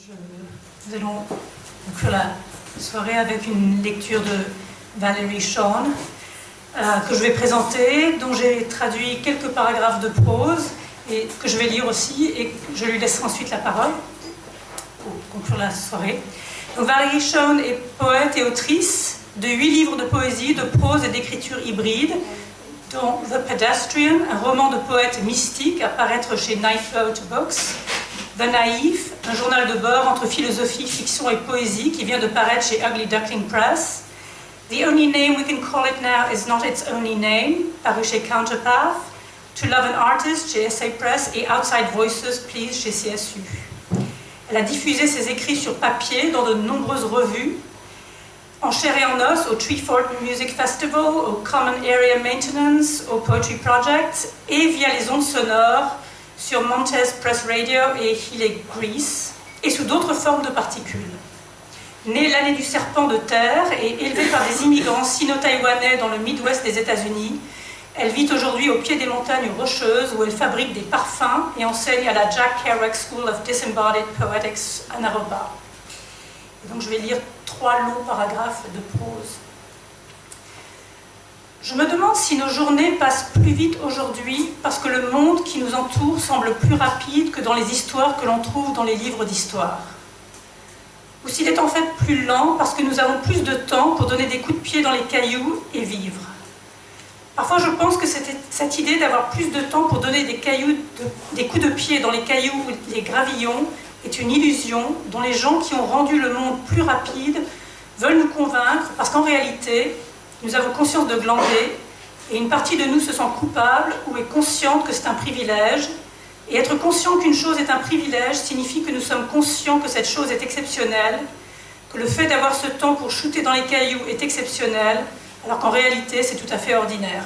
Nous allons conclure la soirée avec une lecture de Valerie Hsiung que je vais présenter, dont j'ai traduit quelques paragraphes de prose et que je vais lire aussi, et je lui laisserai ensuite la parole pour conclure la soirée. Donc, Valerie Hsiung est poète et autrice de 8 livres de poésie, de prose et d'écriture hybride, dont The Pedestrian, un roman de poète mystique à paraître chez Nightboat Books, The Naif, un journal de bord entre philosophie, fiction et poésie qui vient de paraître chez Ugly Duckling Presse, The Only Name We Can Call It Now Is Not Its Only Name, paru chez Counterpath, To Love an Artist chez Essay Press et Outside Voices, Please chez CSU. Elle a diffusé ses écrits sur papier dans de nombreuses revues, en chair et en os, au Treefort Music Festival, au Common Area Maintenance, au Poetry Project, et via les ondes sonores sur Montez Press Radio et Hyle Greece, et sous d'autres formes de particules. Née l'année du serpent de terre et élevée par des immigrants sino-taïwanais dans le Midwest des États-Unis, elle vit aujourd'hui au pied des montagnes rocheuses où elle fabrique des parfums et enseigne à la Jack Kerouac School of Disembodied Poetics à Naropa. Et donc je vais lire 3 longs paragraphes de prose. Je me demande si nos journées passent plus vite aujourd'hui parce que le monde qui nous entoure semble plus rapide que dans les histoires que l'on trouve dans les livres d'histoire. Ou s'il est en fait plus lent parce que nous avons plus de temps pour donner des coups de pied dans les cailloux et vivre. Parfois je pense que cette idée d'avoir plus de temps pour donner des coups de pied dans les cailloux ou les gravillons est une illusion dont les gens qui ont rendu le monde plus rapide veulent nous convaincre parce qu'en réalité, nous avons conscience de glander et une partie de nous se sent coupable ou est consciente que c'est un privilège. Et être conscient qu'une chose est un privilège signifie que nous sommes conscients que cette chose est exceptionnelle, que le fait d'avoir ce temps pour shooter dans les cailloux est exceptionnel, alors qu'en réalité c'est tout à fait ordinaire.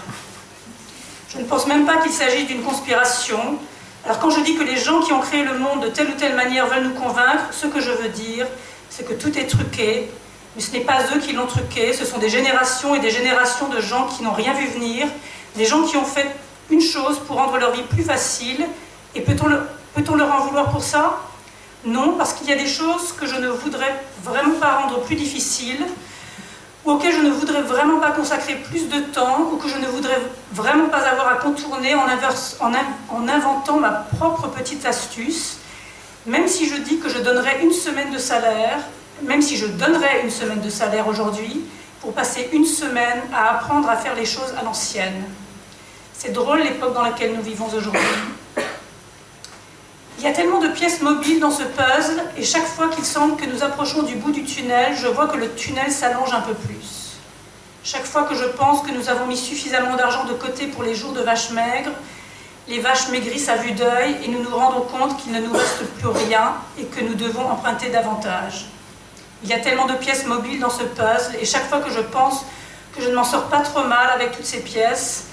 Je ne pense même pas qu'il s'agisse d'une conspiration. Alors quand je dis que les gens qui ont créé le monde de telle ou telle manière veulent nous convaincre, ce que je veux dire, c'est que tout est truqué, mais ce n'est pas eux qui l'ont truqué, ce sont des générations et des générations de gens qui n'ont rien vu venir, des gens qui ont fait une chose pour rendre leur vie plus facile, et peut-on leur en vouloir pour ça? Non, parce qu'il y a des choses que je ne voudrais vraiment pas rendre plus difficiles, ou auxquelles je ne voudrais vraiment pas consacrer plus de temps, ou que je ne voudrais vraiment pas avoir à contourner en inventant ma propre petite astuce, même si je dis que je donnerais une semaine de salaire, même si je donnerais une semaine de salaire aujourd'hui, pour passer une semaine à apprendre à faire les choses à l'ancienne. C'est drôle l'époque dans laquelle nous vivons aujourd'hui. Il y a tellement de pièces mobiles dans ce puzzle, et chaque fois qu'il semble que nous approchons du bout du tunnel, je vois que le tunnel s'allonge un peu plus. Chaque fois que je pense que nous avons mis suffisamment d'argent de côté pour les jours de vaches maigres, les vaches maigrissent à vue d'œil et nous nous rendons compte qu'il ne nous reste plus rien et que nous devons emprunter davantage. Il y a tellement de pièces mobiles dans ce puzzle, et chaque fois que je pense que je ne m'en sors pas trop mal avec toutes ces pièces,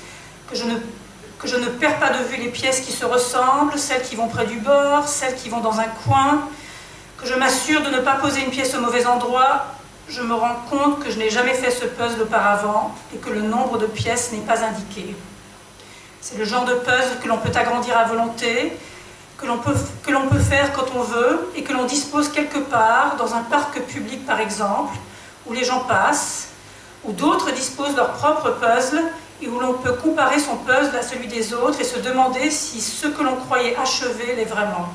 que je ne perds pas de vue les pièces qui se ressemblent, celles qui vont près du bord, celles qui vont dans un coin, que je m'assure de ne pas poser une pièce au mauvais endroit, je me rends compte que je n'ai jamais fait ce puzzle auparavant et que le nombre de pièces n'est pas indiqué. C'est le genre de puzzle que l'on peut agrandir à volonté, que l'on peut faire quand on veut et que l'on dispose quelque part, dans un parc public par exemple, où les gens passent, où d'autres disposent leur propre puzzle et où l'on peut comparer son puzzle à celui des autres et se demander si ce que l'on croyait achevé l'est vraiment.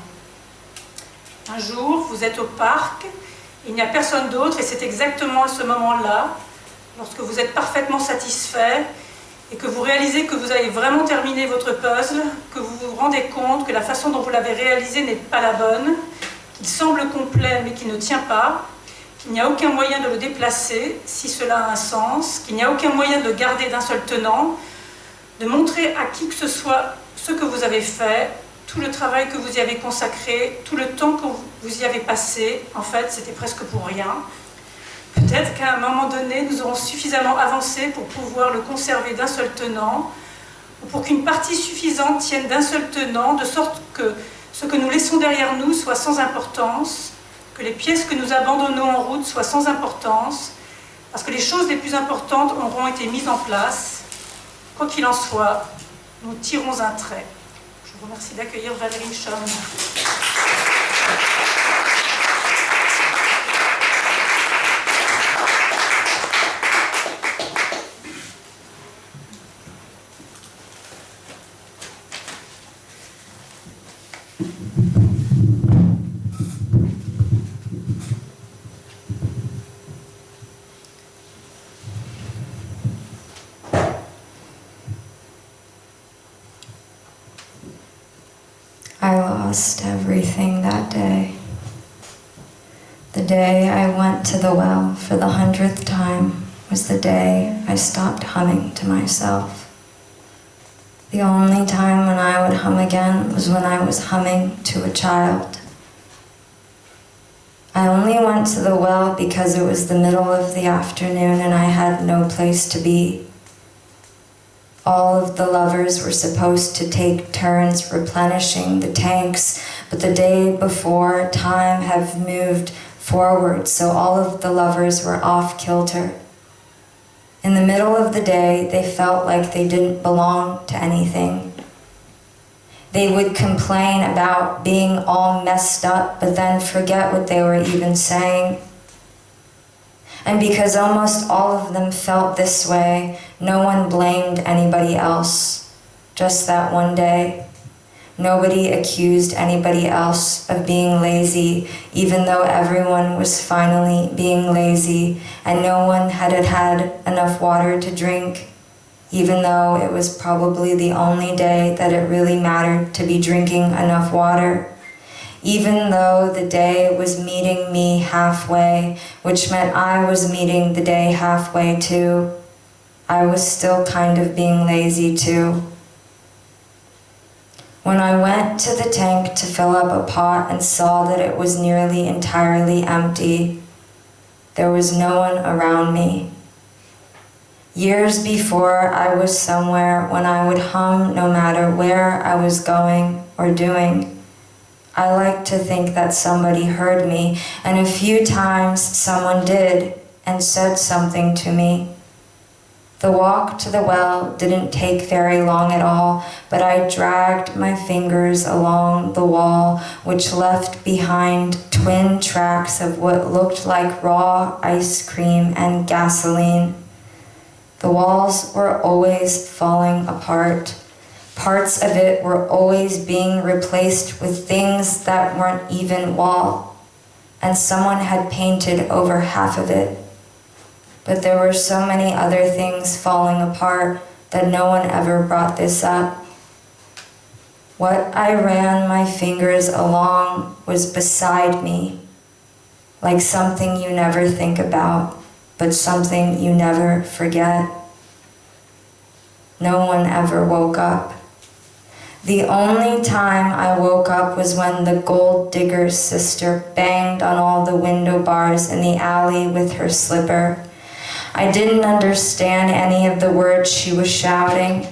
Un jour, vous êtes au parc, il n'y a personne d'autre et c'est exactement à ce moment-là, lorsque vous êtes parfaitement satisfait et que vous réalisez que vous avez vraiment terminé votre puzzle, que vous vous rendez compte que la façon dont vous l'avez réalisé n'est pas la bonne, qu'il semble complet mais qu'il ne tient pas, qu'il n'y a aucun moyen de le déplacer, si cela a un sens, qu'il n'y a aucun moyen de le garder d'un seul tenant, de montrer à qui que ce soit ce que vous avez fait, tout le travail que vous y avez consacré, tout le temps que vous y avez passé, en fait, c'était presque pour rien. Peut-être qu'à un moment donné, nous aurons suffisamment avancé pour pouvoir le conserver d'un seul tenant, ou pour qu'une partie suffisante tienne d'un seul tenant, de sorte que ce que nous laissons derrière nous soit sans importance, que les pièces que nous abandonnons en route soient sans importance, parce que les choses les plus importantes auront été mises en place. Quoi qu'il en soit, nous tirons un trait. Je vous remercie d'accueillir Valerie Hsiung. lost everything that day. The day I went to the well for the 100th time was the day I stopped humming to myself. The only time when I would hum again was when I was humming to a child. I only went to the well because it was the middle of the afternoon and I had no place to be. All of the lovers were supposed to take turns replenishing the tanks, but the day before, time had moved forward, so all of the lovers were off kilter. In the middle of the day, they felt like they didn't belong to anything. They would complain about being all messed up, but then forget what they were even saying. And because almost all of them felt this way, no one blamed anybody else. Just that one day, nobody accused anybody else of being lazy, even though everyone was finally being lazy, and no one had had enough water to drink, even though it was probably the only day that it really mattered to be drinking enough water. Even though the day was meeting me halfway, which meant I was meeting the day halfway too, I was still kind of being lazy too. When I went to the tank to fill up a pot and saw that it was nearly entirely empty, there was no one around me. Years before, I was somewhere when I would hum no matter where I was going or doing. I like to think that somebody heard me, and a few times someone did and said something to me. The walk to the well didn't take very long at all, but I dragged my fingers along the wall, which left behind twin tracks of what looked like raw ice cream and gasoline. The walls were always falling apart. Parts of it were always being replaced with things that weren't even wall, and someone had painted over half of it. But there were so many other things falling apart that no one ever brought this up. What I ran my fingers along was beside me, like something you never think about, but something you never forget. No one ever woke up. The only time I woke up was when the gold digger's sister banged on all the window bars in the alley with her slipper. I didn't understand any of the words she was shouting,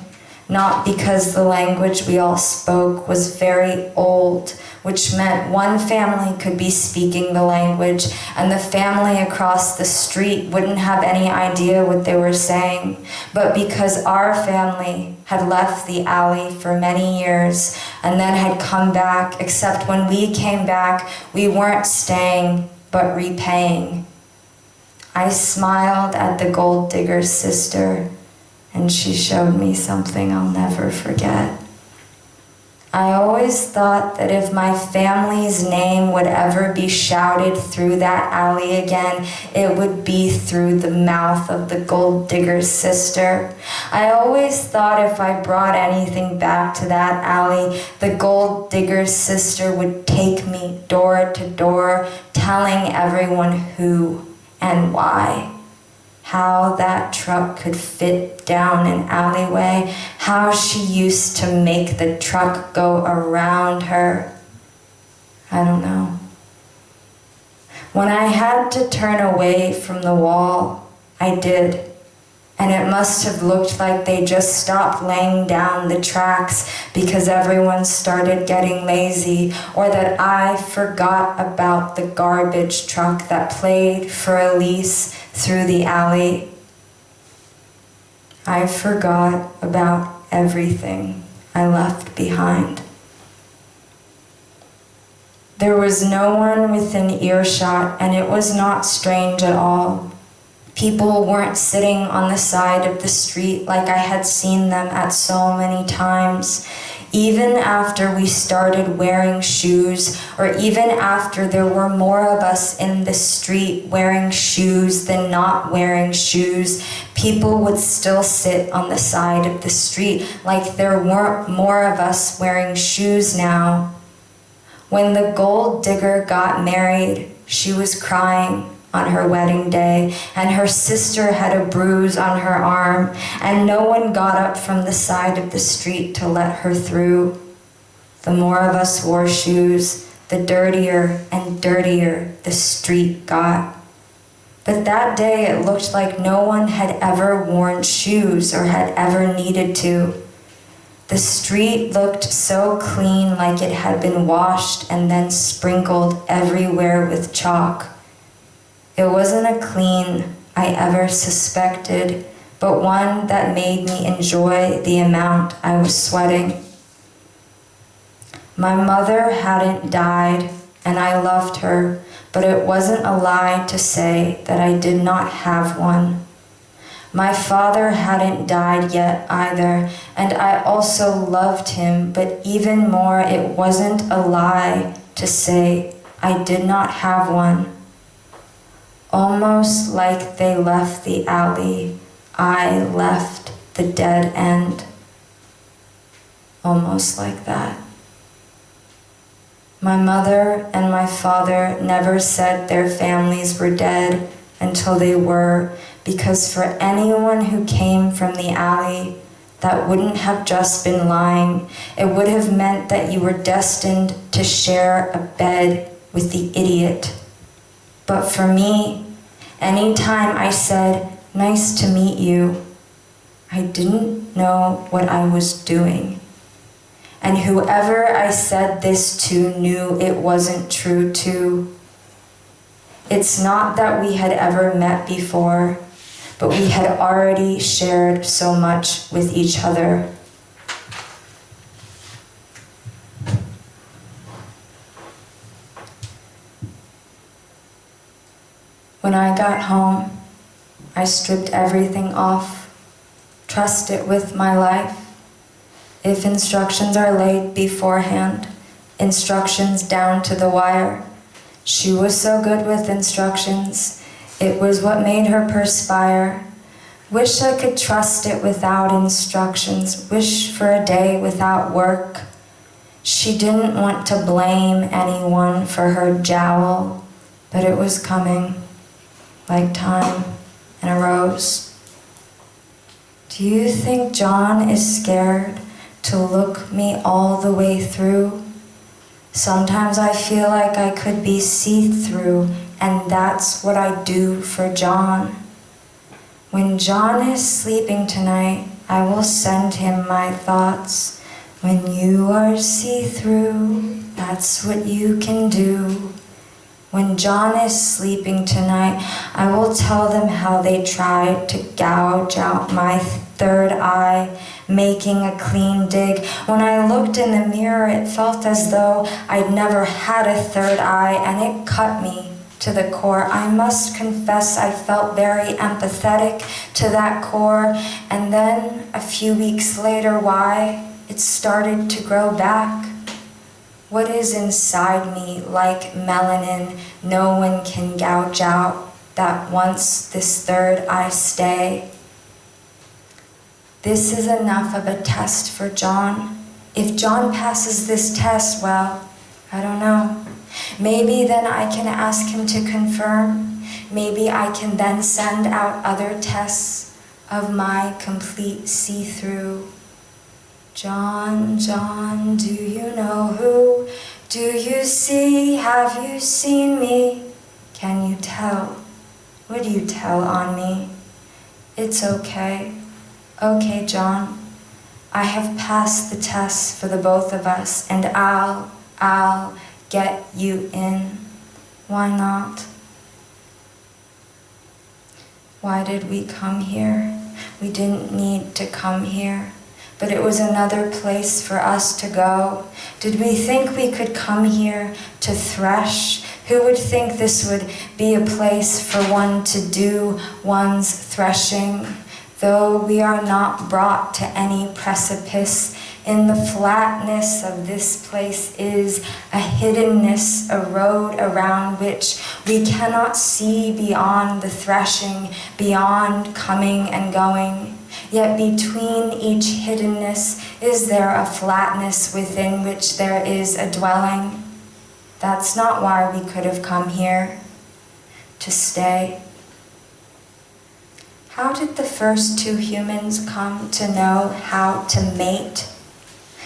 not because the language we all spoke was very old, which meant one family could be speaking the language and the family across the street wouldn't have any idea what they were saying, but because our family had left the alley for many years and then had come back, except when we came back, we weren't staying, but repaying. I smiled at the gold digger's sister, and she showed me something I'll never forget. I always thought that if my family's name would ever be shouted through that alley again, it would be through the mouth of the gold digger's sister. I always thought if I brought anything back to that alley, the gold digger's sister would take me door to door, telling everyone who and why. How that truck could fit down an alleyway, how she used to make the truck go around her. I don't know. When I had to turn away from the wall, I did. And it must have looked like they just stopped laying down the tracks because everyone started getting lazy, or that I forgot about the garbage truck that played for Elise through the alley. I forgot about everything I left behind. There was no one within earshot, and it was not strange at all. People weren't sitting on the side of the street like I had seen them at so many times. Even after we started wearing shoes, or even after there were more of us in the street wearing shoes than not wearing shoes, people would still sit on the side of the street like there weren't more of us wearing shoes now. When the gold digger got married, she was crying on her wedding day, and her sister had a bruise on her arm, and no one got up from the side of the street to let her through. The more of us wore shoes, the dirtier and dirtier the street got. But that day it looked like no one had ever worn shoes or had ever needed to. The street looked so clean, like it had been washed and then sprinkled everywhere with chalk. It wasn't a clean I ever suspected, but one that made me enjoy the amount I was sweating. My mother hadn't died, and I loved her, but it wasn't a lie to say that I did not have one. My father hadn't died yet either, and I also loved him, but even more, it wasn't a lie to say I did not have one. Almost like they left the alley, I left the dead end. Almost like that. My mother and my father never said their families were dead until they were, because for anyone who came from the alley, that wouldn't have just been lying. It would have meant that you were destined to share a bed with the idiot. But for me, anytime I said, "Nice to meet you," I didn't know what I was doing. And whoever I said this to knew it wasn't true too. It's not that we had ever met before, but we had already shared so much with each other. When I got home, I stripped everything off, trusted it with my life. If instructions are laid beforehand, instructions down to the wire. She was so good with instructions, it was what made her perspire. Wish I could trust it without instructions, wish for a day without work. She didn't want to blame anyone for her jowl, but it was coming, like time and a rose. Do you think John is scared to look me all the way through? Sometimes I feel like I could be see-through, and that's what I do for John. When John is sleeping tonight, I will send him my thoughts. When you are see-through, that's what you can do. When John is sleeping tonight, I will tell them how they tried to gouge out my third eye, making a clean dig. When I looked in the mirror, it felt as though I'd never had a third eye, and it cut me to the core. I must confess I felt very empathetic to that core, and then a few weeks later, why? It started to grow back. What is inside me, like melanin, no one can gouge out, that wants this third eye stay. This is enough of a test for John. If John passes this test, well, I don't know. Maybe then I can ask him to confirm. Maybe I can then send out other tests of my complete see-through. John, John, do you know who? Do you see? Have you seen me? Can you tell? Would you tell on me? It's okay. Okay, John. I have passed the test for the both of us, and I'll get you in. Why not? Why did we come here? We didn't need to come here. But it was another place for us to go. Did we think we could come here to thresh? Who would think this would be a place for one to do one's threshing? Though we are not brought to any precipice, in the flatness of this place is a hiddenness, a road around which we cannot see beyond the threshing, beyond coming and going. Yet between each hiddenness is there a flatness within which there is a dwelling. That's not why we could have come here, to stay. How did the first two humans come to know how to mate?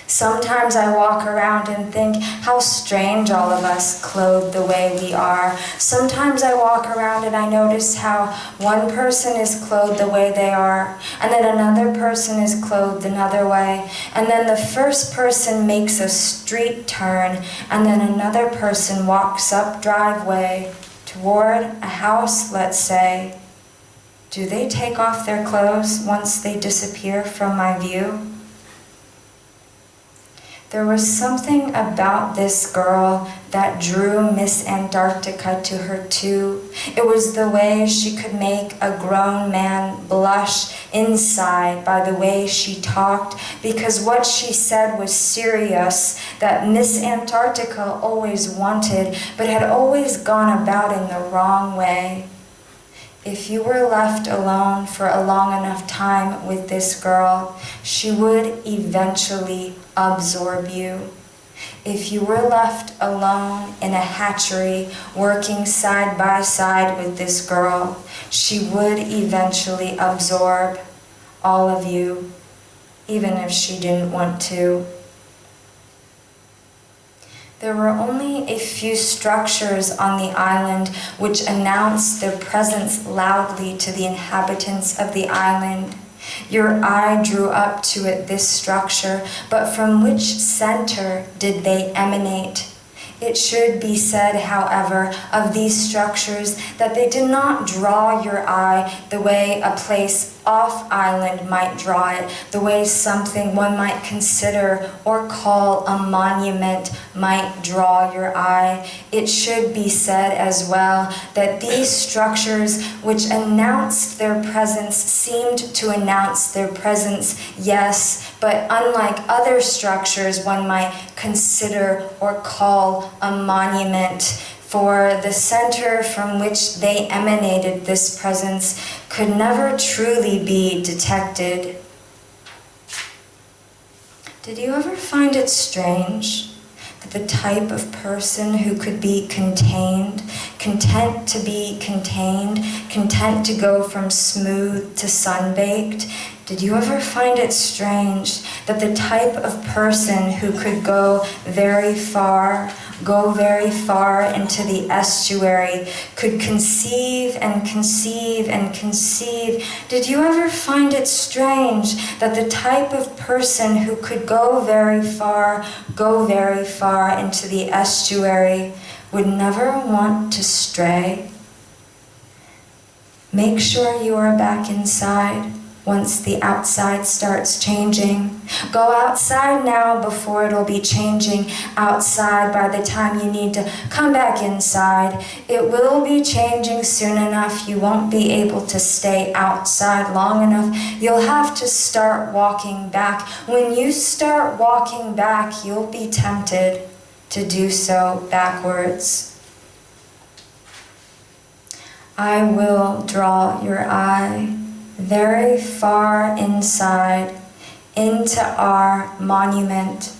Sometimes I walk around and think how strange all of us clothed the way we are. Sometimes I walk around and I notice how one person is clothed the way they are, and then another person is clothed another way, and then the first person makes a street turn, and then another person walks up driveway toward a house, let's say. Do they take off their clothes once they disappear from my view? There was something about this girl that drew Miss Antarctica to her too. It was the way she could make a grown man blush inside by the way she talked, because what she said was serious, that Miss Antarctica always wanted, but had always gone about in the wrong way. If you were left alone for a long enough time with this girl, she would eventually absorb you. If you were left alone in a hatchery working side by side with this girl, she would eventually absorb all of you, even if she didn't want to. There were only a few structures on the island which announced their presence loudly to the inhabitants of the island. Your eye drew up to it this structure, but from which center did they emanate? It should be said, however, of these structures that they did not draw your eye the way a place off-island might draw it, the way something one might consider or call a monument might draw your eye. It should be said as well that these structures which announced their presence seemed to announce their presence, yes, but unlike other structures one might consider or call a monument, for the center from which they emanated this presence could never truly be detected. Did you ever find it strange that the type of person who could be contained, content to be contained, content to go from smooth to sun-baked, did you ever find it strange that the type of person who could go very far into the estuary, could conceive and conceive and conceive? Did you ever find it strange that the type of person who could go very far into the estuary would never want to stray? Make sure you are back inside once the outside starts changing. Go outside now before it'll be changing outside by the time you need to come back inside. It will be changing soon enough. You won't be able to stay outside long enough. You'll have to start walking back. When you start walking back, you'll be tempted to do so backwards. I will draw your eye very far inside into our monument.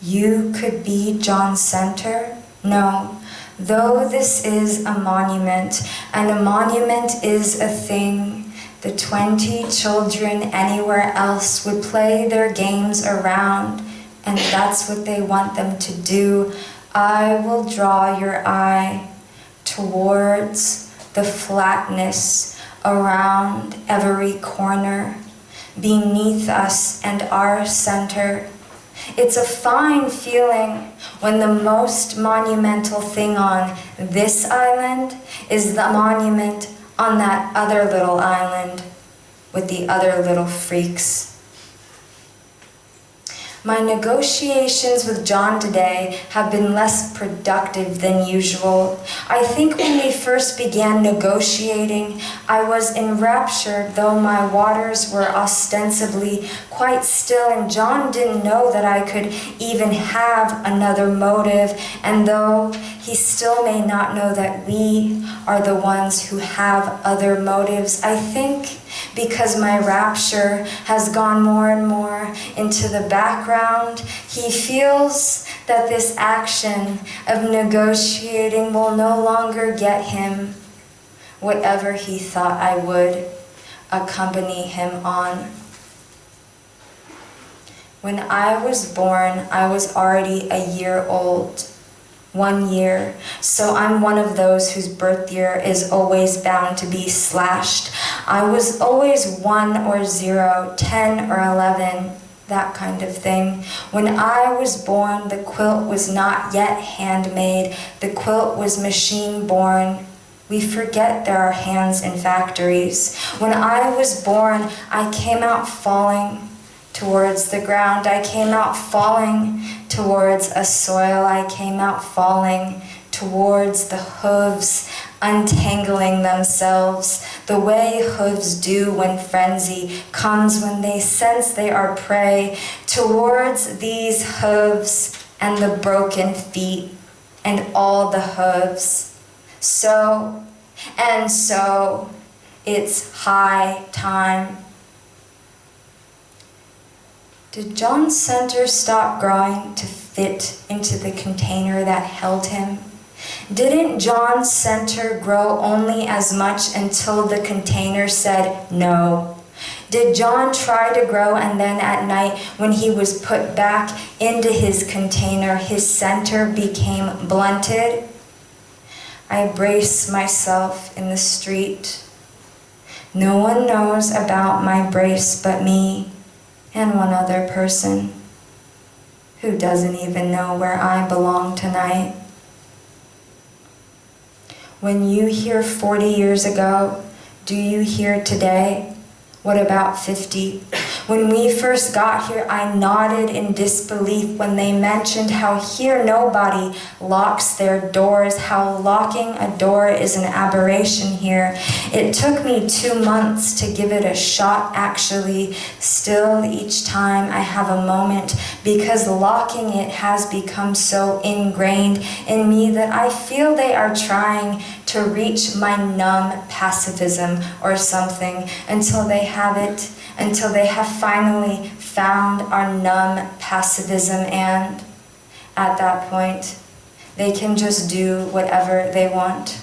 You could be John's center? No, though this is a monument, and a monument is a thing, the 20 children anywhere else would play their games around, and that's what they want them to do. I will draw your eye towards the flatness around every corner, beneath us and our center. It's a fine feeling when the most monumental thing on this island is the monument on that other little island with the other little freaks. My negotiations with John today have been less productive than usual. I think when we first began negotiating, I was enraptured, though my waters were ostensibly quite still, and John didn't know that I could even have another motive, and though he still may not know that we are the ones who have other motives, I think because my rapture has gone more and more into the background, he feels that this action of negotiating will no longer get him whatever he thought I would accompany him on. When I was born, I was already a year old. 1 year, so I'm one of those whose birth year is always bound to be slashed. I was always 1 or 0, 10 or 11, that kind of thing. When I was born, the quilt was not yet handmade. The quilt was machine-born. We forget there are hands in factories. When I was born, I came out falling towards the ground. I came out falling towards a soil. I came out falling towards the hooves, untangling themselves, the way hooves do when frenzy comes, when they sense they are prey, towards these hooves and the broken feet and all the hooves. So, it's high time. Did John's center stop growing to fit into the container that held him? Didn't John's center grow only as much until the container said no? Did John try to grow and then at night when he was put back into his container, his center became blunted? I brace myself in the street. No one knows about my brace but me and one other person who doesn't even know where I belong tonight. When you hear 40 years ago, do you hear today? What about 50? When we first got here, I nodded in disbelief when they mentioned how here nobody locks their doors, how locking a door is an aberration here. It took me 2 months to give it a shot, actually. Still, each time I have a moment, because locking it has become so ingrained in me that I feel they are trying to reach my numb pacifism or something until they have it, until they have finally found our numb pacifism, and at that point, they can just do whatever they want.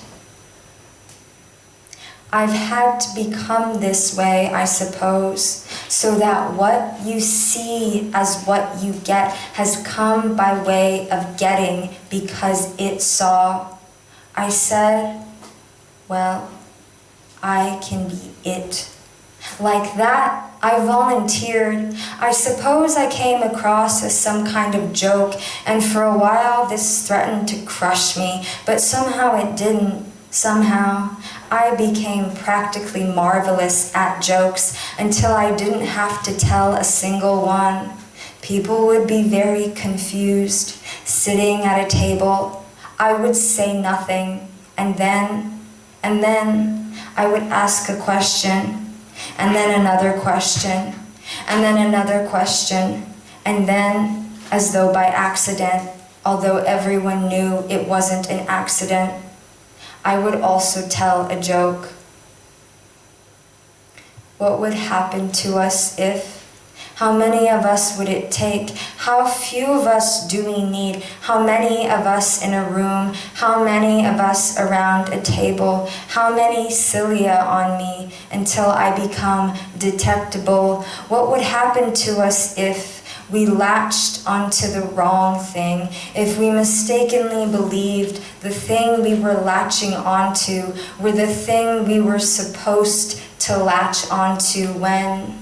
I've had to become this way, I suppose, so that what you see as what you get has come by way of getting because it saw. I said, well, I can be it. Like that, I volunteered. I suppose I came across as some kind of joke, and for a while this threatened to crush me, but somehow it didn't. Somehow, I became practically marvelous at jokes until I didn't have to tell a single one. People would be very confused, sitting at a table. I would say nothing, and then I would ask a question, and then another question, and then another question, and then, as though by accident, although everyone knew it wasn't an accident, I would also tell a joke. What would happen to us if? How many of us would it take? How few of us do we need? How many of us in a room? How many of us around a table? How many cilia on me until I become detectable? What would happen to us if we latched onto the wrong thing, if we mistakenly believed the thing we were latching onto were the thing we were supposed to latch onto when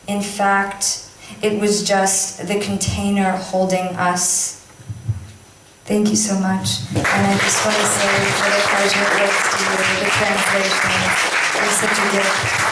in fact, it was just the container holding us. Thank you so much. And I just want to say what a pleasure it was to do the translation. It was such a gift.